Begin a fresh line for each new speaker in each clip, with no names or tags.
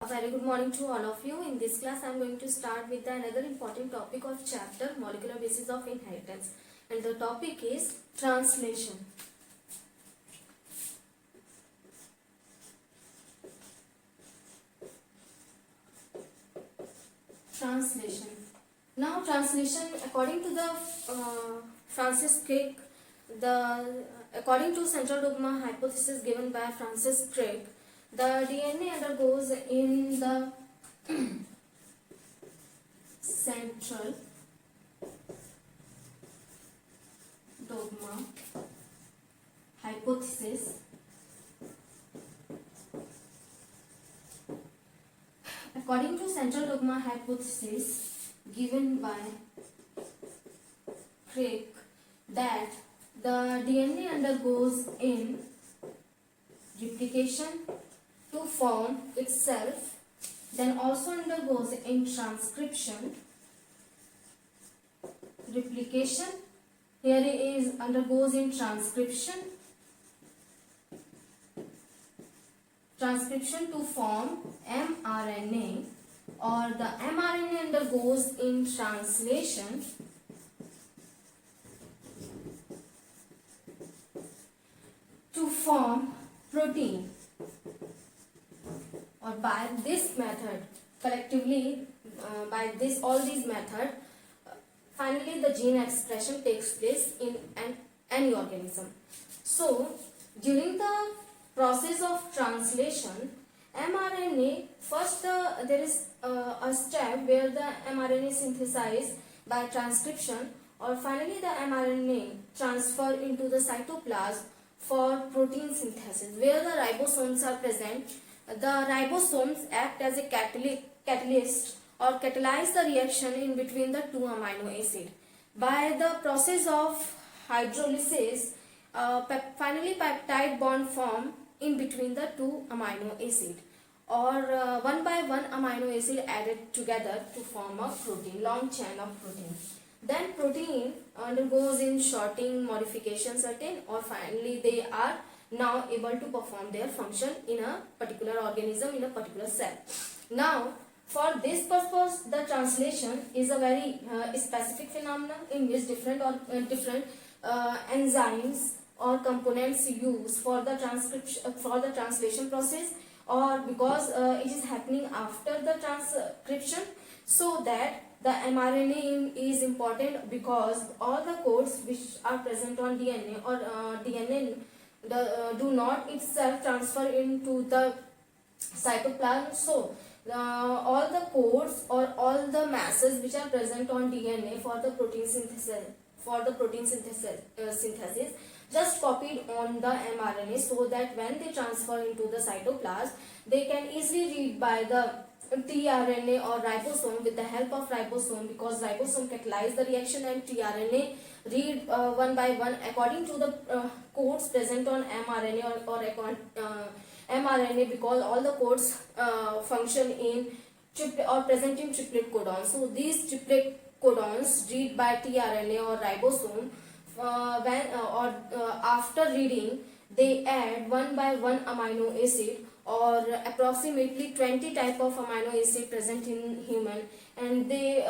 A very good morning to all of you. In this class, I am going to start with another important topic of chapter Molecular Basis of Inheritance, and the topic is translation. Translation. Now, translation according to the Francis Crick, according to central dogma hypothesis given by Francis Crick, the DNA undergoes in the central dogma hypothesis according to central dogma hypothesis given by Crick, that the DNA undergoes in replication to form itself, then also undergoes in transcription. Replication, here it is undergoes in transcription to form mRNA, or the mRNA undergoes in translation to form protein. Or by this method, collectively, by all these methods, finally the gene expression takes place in any organism. So, during the process of translation, mRNA, first there is a step where the mRNA is synthesized by transcription, or finally the mRNA transfer into the cytoplasm for protein synthesis, where the ribosomes are present. The ribosomes act as a catalyst or catalyze the reaction in between the two amino acids. By the process of hydrolysis, finally peptide bond form in between the two amino acids, or one by one amino acid added together to form a protein, long chain of protein. Then protein undergoes in sorting, modification certain, or finally they are now able to perform their function in a particular organism, in a particular cell. Now, for this purpose, the translation is a very specific phenomenon in which different enzymes or components used for the translation process, or because it is happening after the transcription, so that the mRNA is important, because all the codes which are present on DNA or DNA do not itself transfer into the cytoplasm. So all the codes or all the masses which are present on DNA for the protein synthesis just copied on the mRNA, so that when they transfer into the cytoplasm, they can easily read by the tRNA or ribosome, with the help of ribosome, because ribosome catalyze the reaction and tRNA read one by one according to the codes present on mRNA or mRNA, because all the codes function in present in triplet codons. So these triplet codons read by tRNA or ribosome. After reading, they add one by one amino acid, or approximately 20 type of amino acid present in human, and they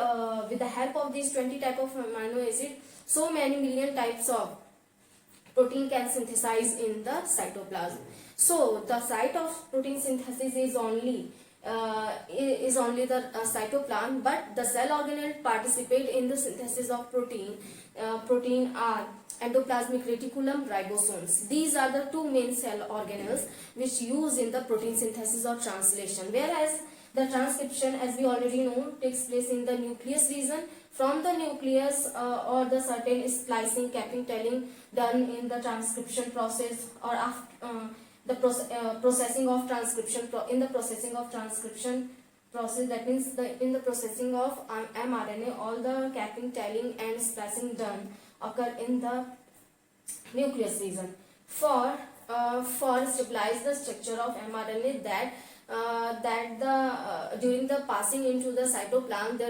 with the help of these 20 type of amino acid, so many million types of protein can synthesize in the cytoplasm. So the site of protein synthesis is only the cytoplasm, but the cell organelle participate in the synthesis of protein. Protein are endoplasmic reticulum, ribosomes. These are the two main cell organelles which use in the protein synthesis or translation, whereas the transcription, as we already know, takes place in the nucleus region. From the nucleus or the certain splicing, capping, telling done in the transcription process, or after the processing of transcription in the processing of transcription process, that means in the processing of mRNA, all the capping, telling and splicing done occur in the nucleus region. For stabilize the structure of mRNA, that during the passing into the cytoplasm,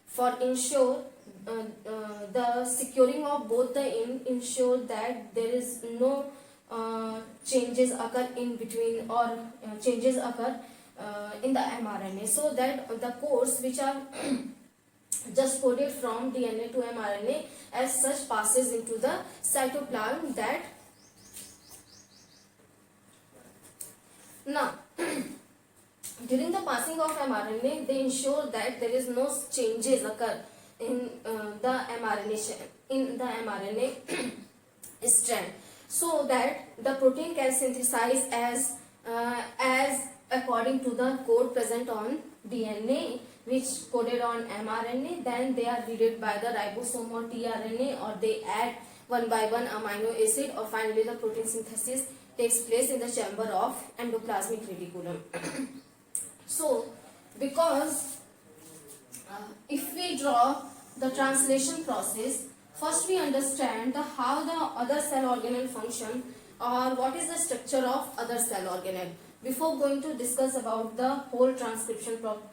for ensure the securing of both the ensure that there is no changes occur in between, or changes occur in the mRNA, so that the codes which are just coded from DNA to mRNA as such passes into the cytoplasm. That now during the passing of mRNA, they ensure that there is no changes occur in the mRNA strand, so that the protein can synthesize as according to the code present on DNA, which coded on mRNA. Then they are read by the ribosome or tRNA, or they add one by one amino acid, or finally the protein synthesis takes place in the chamber of endoplasmic reticulum. So, because if we draw the translation process, first we understand how the other cell organelle function, or what is the structure of other cell organelle, before going to discuss about the whole translation process,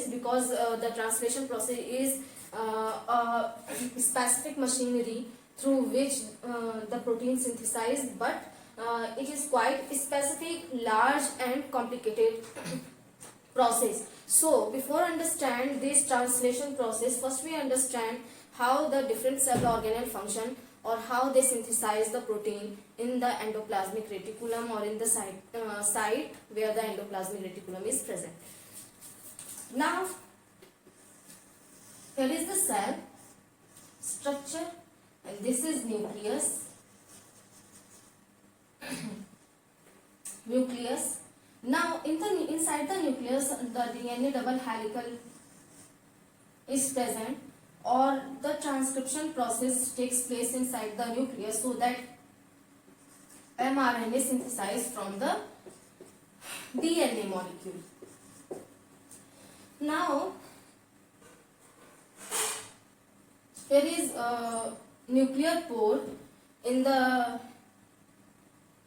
because the translation process is a specific machinery through which the protein synthesized, but it is quite specific, large and complicated process. So before understand this translation process, first we understand how the different cell organelle function, or how they synthesize the protein in the endoplasmic reticulum, or in the site where the endoplasmic reticulum is present. Now here is the cell structure, and this is nucleus. Now inside the nucleus, the DNA double helical is present, or the transcription process takes place inside the nucleus, so that mRNA is synthesized from the DNA molecule. Now here is a nuclear pore in the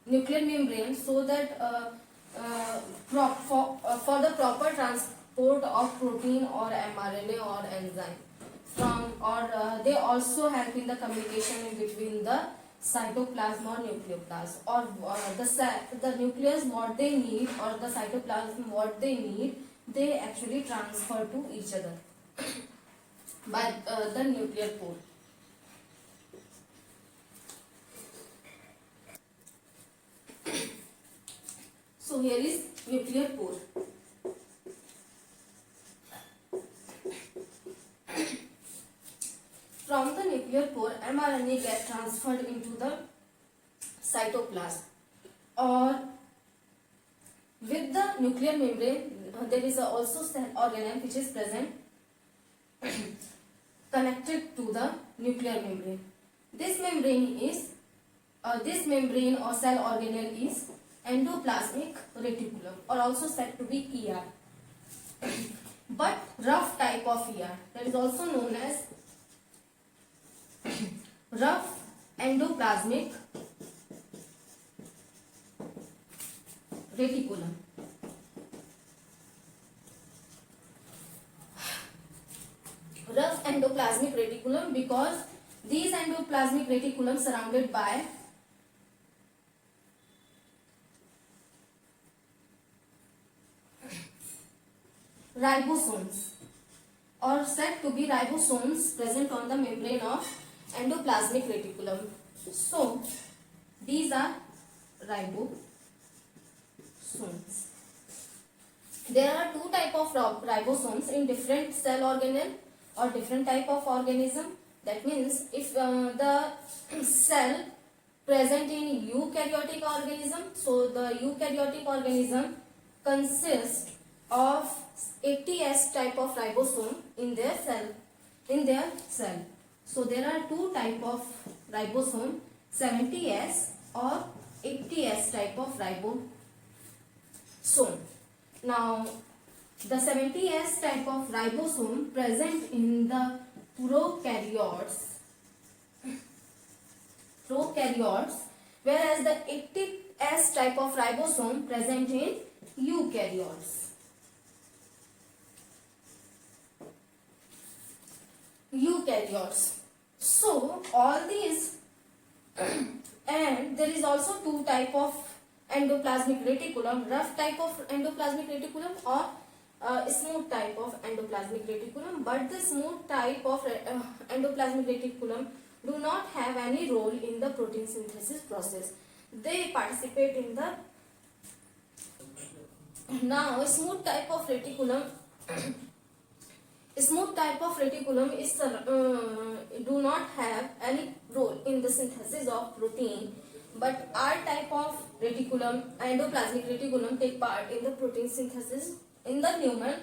nuclear membrane, so that for the proper transport of protein or mRNA or enzyme from, or they also help in the communication in between the cytoplasm or nucleoplasm, or the nucleus what they need, or the cytoplasm what they need, they actually transfer to each other by the nuclear pore. So here is nuclear pore. From the nuclear pore, mRNA gets transferred into the cytoplasm, or with the nuclear membrane there is also cell organelle which is present connected to the nuclear membrane. This membrane or cell organelle is endoplasmic reticulum, or also said to be ER, but rough type of ER, that is also known as rough endoplasmic reticulum. Rough endoplasmic reticulum, because these endoplasmic reticulum surrounded by ribosomes, or said to be ribosomes present on the membrane of endoplasmic reticulum. So these are ribosomes. There are two type of ribosomes in different cell organelle or different type of organism. That means if the cell present in eukaryotic organism, so the eukaryotic organism consists of 80S type of ribosome in their cell. So there are two type of ribosome, 70S or 80S type of ribosome. Now the 70S type of ribosome present in the prokaryotes, whereas the 80S type of ribosome present in eukaryotes. So all these and there is also two type of endoplasmic reticulum, rough type of endoplasmic reticulum, or smooth type of endoplasmic reticulum. But the smooth type of endoplasmic reticulum do not have any role in the protein synthesis process. They participate in the now smooth type of reticulum. Smooth type of reticulum is do not have any role in the synthesis of protein, but R type of reticulum, endoplasmic reticulum, take part in the protein synthesis in the lumen.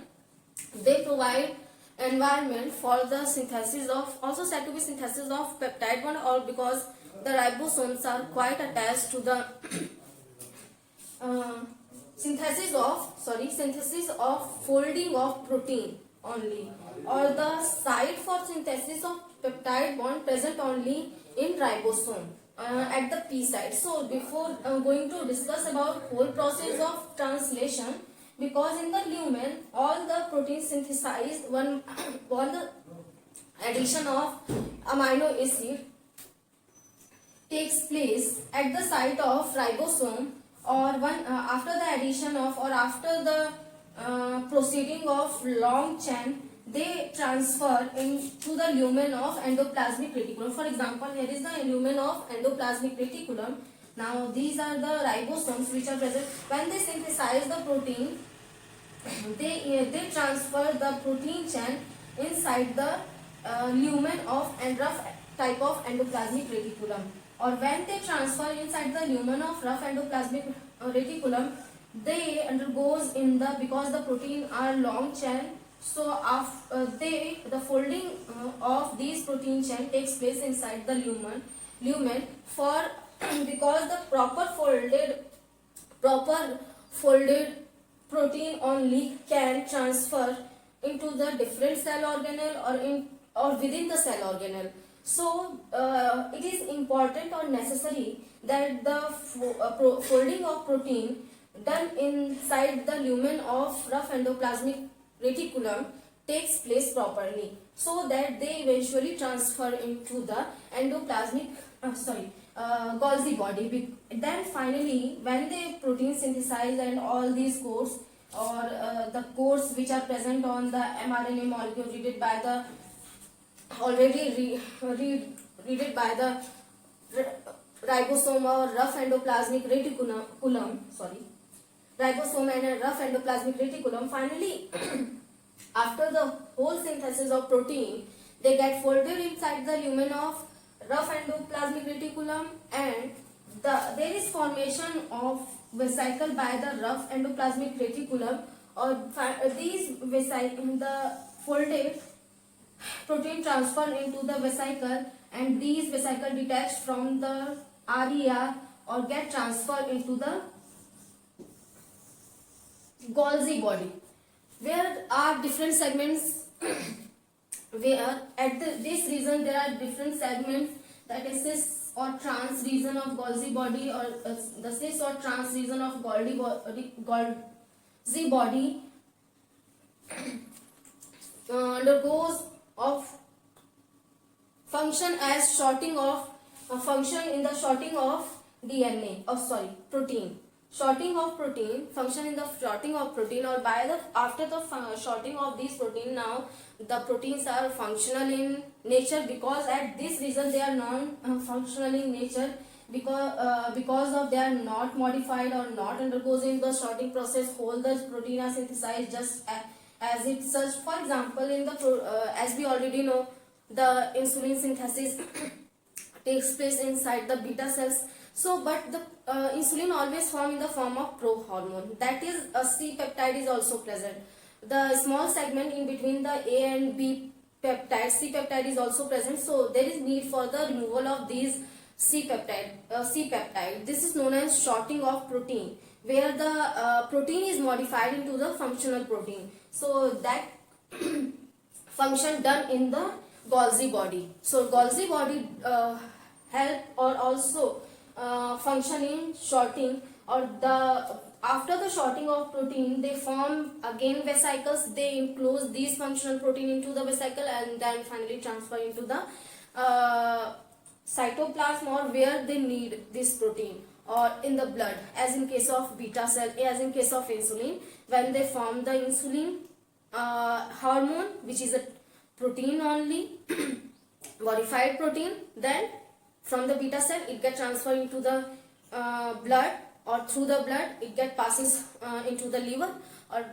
They provide environment for the synthesis of, also said to be synthesis of peptide bond, or because the ribosomes are quite attached to the synthesis of folding of protein only, or the site for synthesis of peptide bond present only in ribosome at the P site. So before going to discuss about whole process of translation, because in the lumen all the protein synthesized all the addition of amino acid takes place at the site of ribosome, or after the addition of, or after the proceeding of long chain, they transfer into the lumen of endoplasmic reticulum. For example, here is the lumen of endoplasmic reticulum. Now these are the ribosomes which are present. When they synthesize the protein, they transfer the protein chain inside the lumen of rough type of endoplasmic reticulum. Or when they transfer inside the lumen of rough endoplasmic reticulum, they undergoes in the, because the protein are long chain, so the folding of these protein chain takes place inside the lumen for because the proper folded protein only can transfer into the different cell organelle or within the cell organelle. So it is important or necessary that the folding of protein done inside the lumen of rough endoplasmic reticulum takes place properly, so that they eventually transfer into the Golgi body. Then finally, when the protein synthesize and all these codes, or the codes which are present on the mRNA molecule read by the read by the ribosome or rough endoplasmic reticulum, ribosome and a rough endoplasmic reticulum. Finally, after the whole synthesis of protein, they get folded inside the lumen of rough endoplasmic reticulum, and there is formation of vesicle by the rough endoplasmic reticulum, or these the folded protein transfer into the vesicle, and these vesicle detach from the RER or get transferred into the Golgi body, where are different segments where at this region there are different segments, that is cis or trans region of Golgi body, or the cis or trans region of Golgi body undergoes of function as sorting of function in the sorting of DNA, protein. Sorting of protein, function in the sorting of protein, or by the after the sorting of these protein, now the proteins are functional in nature, because at this region they are non-functional in nature, because of they are not modified or not undergoes in the sorting process. Whole the protein are synthesized just as it such. For example, in the as we already know, the insulin synthesis takes place inside the beta cells. So, but the insulin always form in the form of prohormone. That is, a C peptide is also present. The small segment in between the A and B peptide, C peptide is also present. So, there is need for the removal of these C peptide. This is known as sorting of protein, where the protein is modified into the functional protein. So, that function done in the Golgi body. So, Golgi body help or also function in sorting, or after the sorting of protein, they form again vesicles. They enclose these functional protein into the vesicle, and then finally transfer into the cytoplasm or where they need this protein, or in the blood, as in case of beta cell, as in case of insulin, when they form the insulin hormone, which is a protein only, modified protein, then from the beta cell it get transferred into the blood, or through the blood it get passes into the liver, or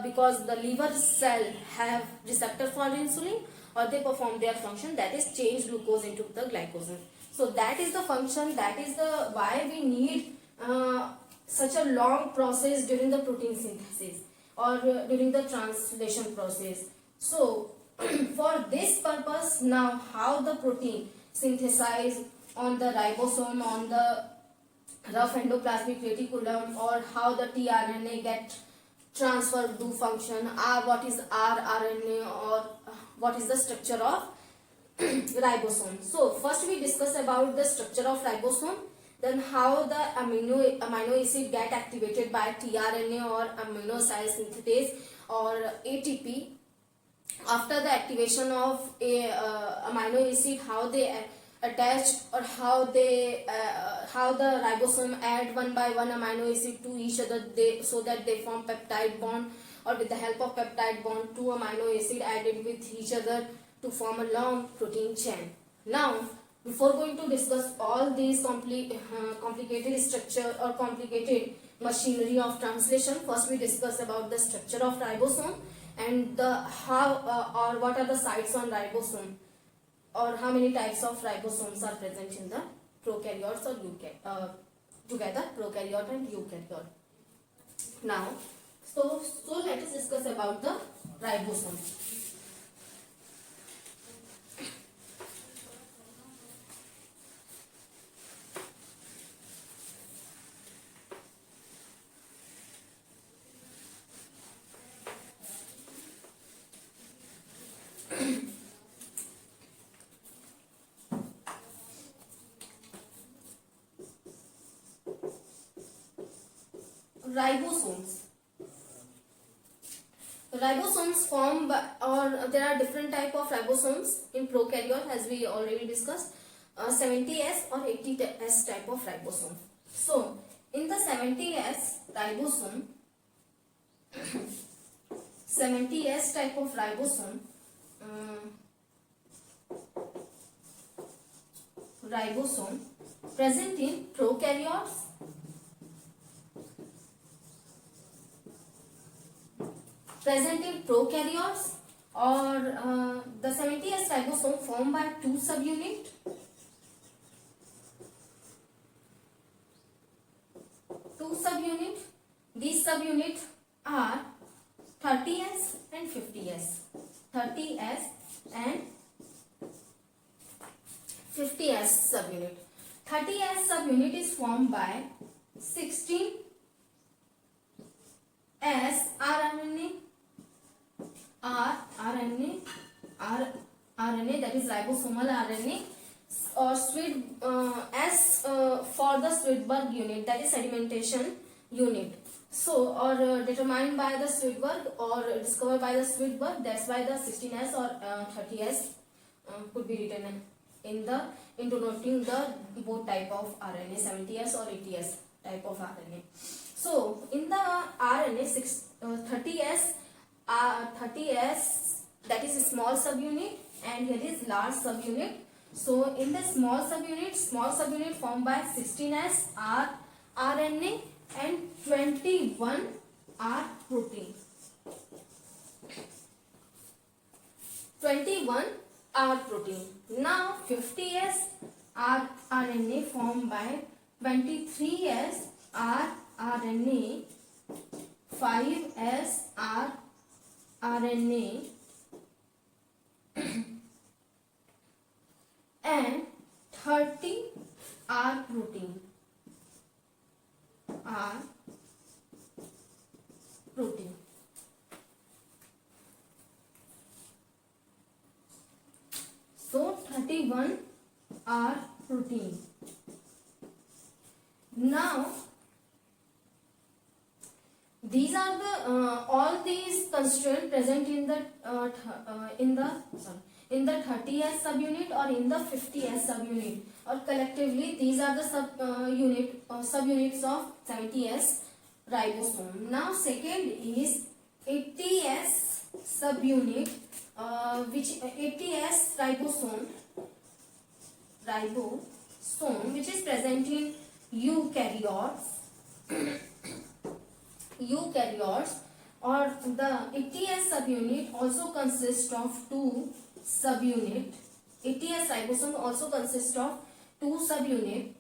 because the liver cell have receptor for insulin, or they perform their function, that is change glucose into the glycogen. So that is the function, that is the why we need such a long process during the protein synthesis, or during the translation process. So for this purpose, now how the protein synthesized on the ribosome, on the rough endoplasmic reticulum, or how the tRNA get transferred to function, what is rRNA, or what is the structure of ribosome. So first we discuss about the structure of ribosome, then how the amino acid get activated by tRNA or amino acid synthetase or ATP. After the activation of a amino acid, how they attach, or how the ribosome add one by one amino acid to each other, so that they form peptide bond, or with the help of peptide bond, two amino acid added with each other to form a long protein chain. Now before going to discuss all these complicated structure or complicated machinery of translation, first we discuss about the structure of ribosome, and the how or what are the sites on ribosome, or how many types of ribosomes are present in the prokaryotes or together prokaryote and eukaryote. Now so let us discuss about the ribosome. Ribosomes form or there are different type of ribosomes in prokaryote, as we already discussed, 70S or 80S type of ribosome. So in the 70S ribosome, 70S type of ribosome, present in prokaryotes, or the 70S ribosome formed by two subunit. These subunits are 30S and 50S. 30S and 50S subunit. 30S subunit is formed by 16S rRNA, RNA, that is ribosomal RNA, or S for the Swedberg unit, that is sedimentation unit. So or determined by the Swedberg or discovered by the Swedberg, that's why the 16S or 30S could be written in the denoting the both type of RNA, 70S or 80S type of RNA. So in the RNA 30S, that is a small subunit, and here is large subunit. So in the small subunit formed by 16S RNA and 21 R protein. 21 R protein. Now 50S RNA formed by 23S RNA, 5S RNA and 30 R protein. So 31 R protein. Now these are the all these constituents present in the in the 30s subunit or in the 50s subunit, or collectively these are the subunits of 70s ribosome. Now second is 80s subunit, which 80s ribosome which is present in eukaryotes or the 80s subunit also consists of two subunit. 80s ribosome also consists of two subunit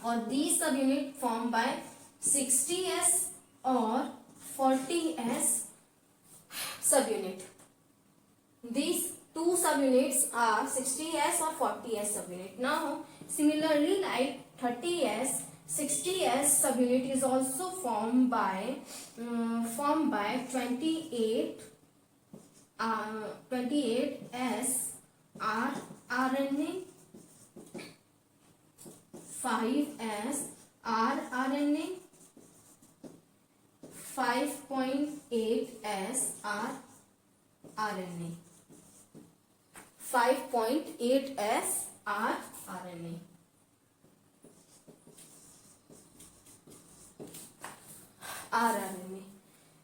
or these subunit formed by 60s or 40s subunit. These two subunits are 60s or 40s subunit. Now similarly, like 30s, 60s subunit is also formed by 28s rRNA, 5s rRNA, 5.8s rRNA, 5.8s rRNA.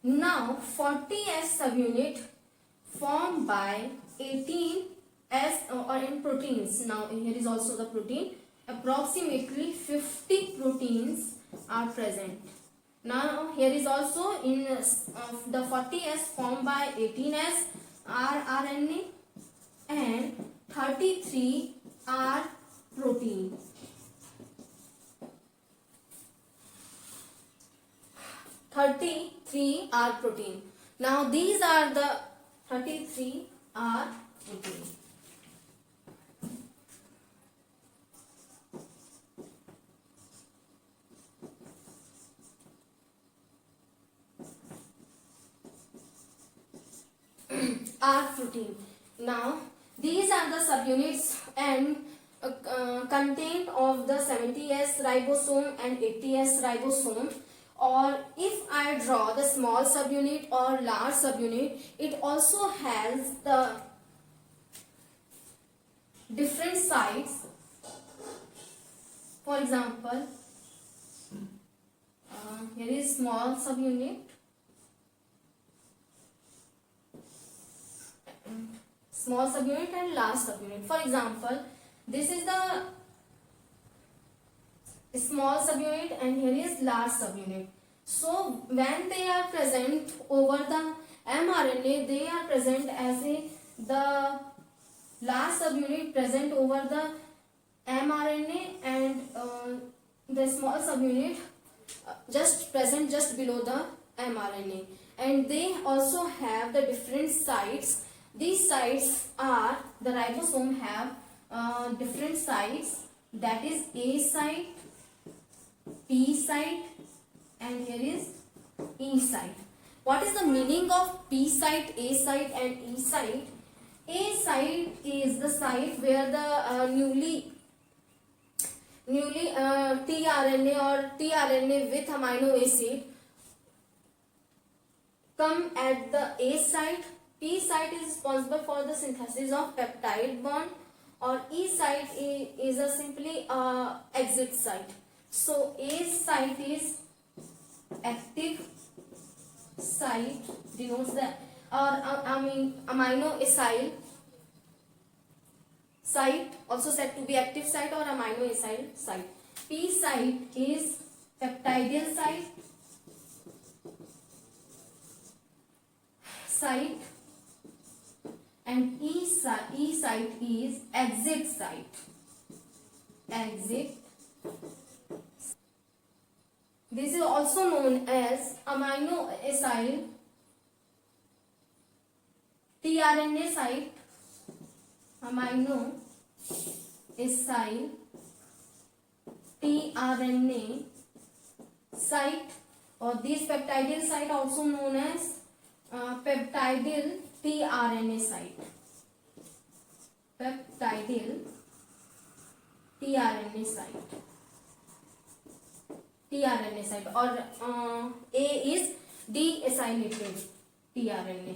Now 40s subunit formed by 18s or in proteins. Now here is also the protein. Approximately 50 proteins are present. Now here is also in the 40s formed by 18s rRNA and 33 R protein. 33 R protein. Now these are the 33 R protein. R protein. Now these are the subunits and content of the 70s ribosome and 80s ribosome. Or if I draw the small subunit or large subunit, it also has the different sites. For example, here is small subunit, and large subunit. For example, this is the small subunit and here is large subunit. So when they are present over the mRNA, they are present as the large subunit present over the mRNA and the small subunit just present just below the mRNA, and they also have the different sites. These sites are, the ribosome have different sites, that is A site, P site, and here is E site. What is the meaning of P site, A site and E site? A site is the site where the newly tRNA or tRNA with amino acid come at the A site. P site is responsible for the synthesis of peptide bond, or E site is a simply exit site. So A site is active site, denotes the amino acyl site, also said to be active site or amino acyl site. P site is peptidyl site, and E site is exit site. This is also known as amino acyl tRNA site, amino acyl tRNA site, or this peptidyl site also known as peptidyl tRNA site. Peptidyl tRNA site, or A is deacylated tRNA.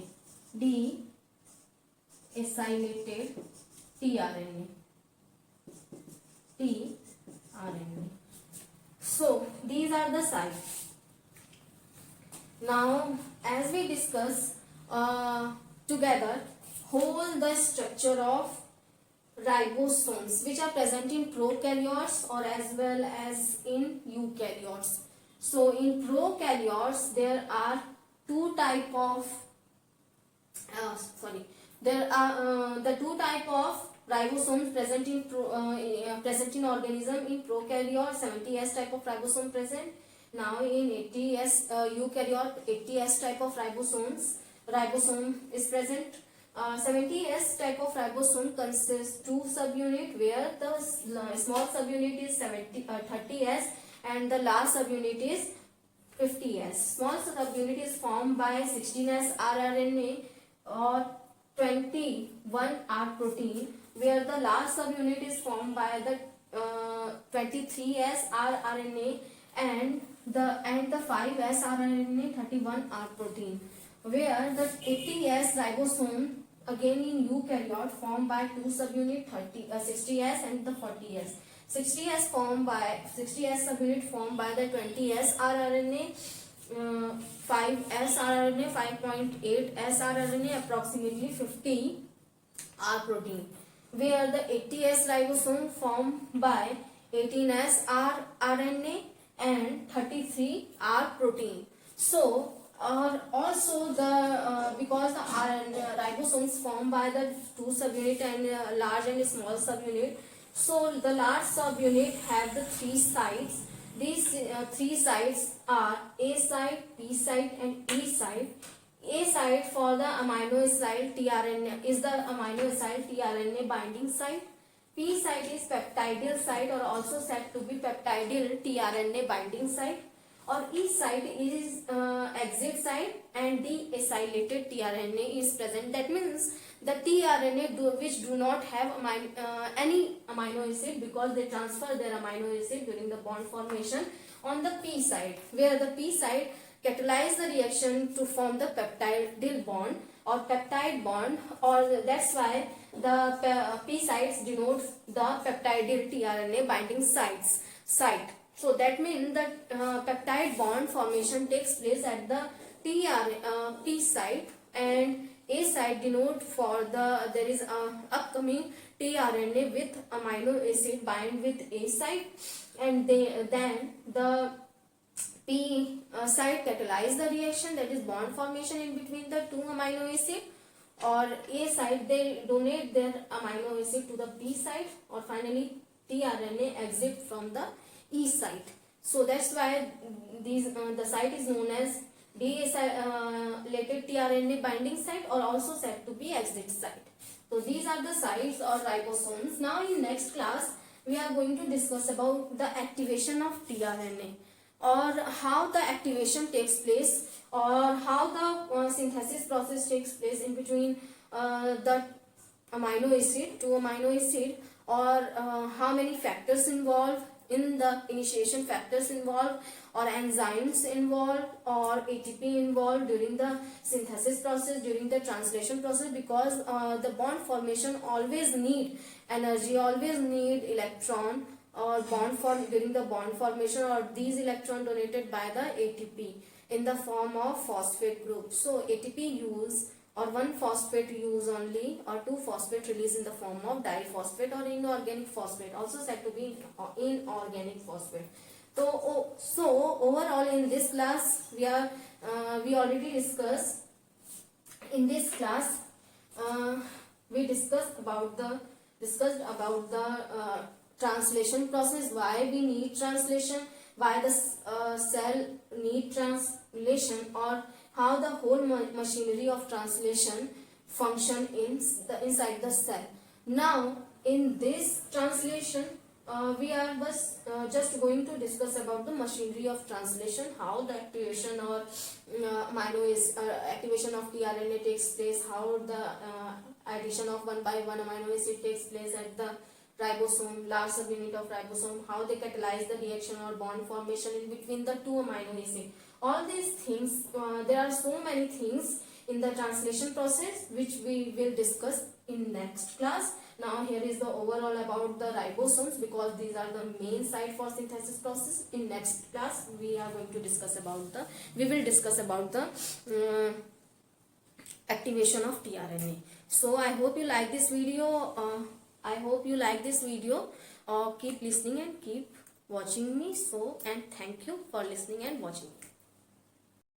acylated tRNA. tRNA. So these are the sites. Now, as we discuss together whole the structure of ribosomes which are present in prokaryotes or as well as in eukaryotes. So in prokaryotes there are two type of there are the two type of ribosomes present in present in organism. In prokaryote 70S type of ribosome present. Now in 80S eukaryote 80S type of ribosome is present. 70S type of ribosome consists two subunit where the small subunit is 30S and the large subunit is 50S. Small subunit is formed by 16S rRNA or 21R protein, where the large subunit is formed by the 23S rRNA and the 5S rRNA 31R protein, where the 80S ribosome again in eukaryote formed by two subunit 60S and the 40S. 60S subunit formed by the 20S rRNA, 5S rRNA, 5.8S rRNA, approximately 50 R protein, where the 80S ribosome formed by 18S rRNA and 33 R protein. So also the because the ribosomes formed by the two subunit and large and small subunit, so the large subunit have the three sites. These three sites are A site, B site and E site. A site for the amino acyl tRNA is the amino acyl tRNA binding site. P site is peptidyl site or also said to be peptidyl tRNA binding site. Or E site is exit site and deacylated tRNA is present. That means the tRNA which do not have any amino acid because they transfer their amino acid during the bond formation on the P side, where the P side catalyze the reaction to form the peptidyl bond or peptide bond, or that's why the P sites denote the peptidyl tRNA binding site. So that means that peptide bond formation takes place at the P site, and A site denote for there is upcoming tRNA with amino acid bind with A site, and then the P site catalyze the reaction, that is bond formation in between the two amino acid, or A site they donate their amino acid to the P site, or finally tRNA exit from the E site. So that's why the site is known as deacylated tRNA binding site or also said to be exit site. So these are the sites or ribosomes. Now in next class we are going to discuss about the activation of tRNA, or how the activation takes place, or how the synthesis process takes place in between the amino acid, two amino acid, or how many factors involved in the initiation, factors involved or enzymes involved or ATP involved during the synthesis process, during the translation process, because the bond formation always need energy, always need electron or bond form during the bond formation, or these electron donated by the ATP in the form of phosphate group. So ATP use or one phosphate use only, or two phosphate release in the form of diphosphate or inorganic phosphate, also said to be inorganic phosphate. So overall in this class we already discussed. In this class we discussed about the translation process, why we need translation, why the cell need translation, or how the whole machinery of translation function inside the cell. Now in this translation we are just going to discuss about the machinery of translation, how the activation or activation of tRNA takes place, how the addition of one by one amino acid takes place at the ribosome, large subunit of ribosome, how they catalyze the reaction or bond formation in between the two amino acid. All these things, there are so many things in the translation process which we will discuss in next class. Now here is the overall about the ribosomes, because these are the main site for synthesis process. In next class we are going to discuss about the activation of tRNA. So I hope you like this video. Keep listening and keep watching me. And thank you for listening and watching.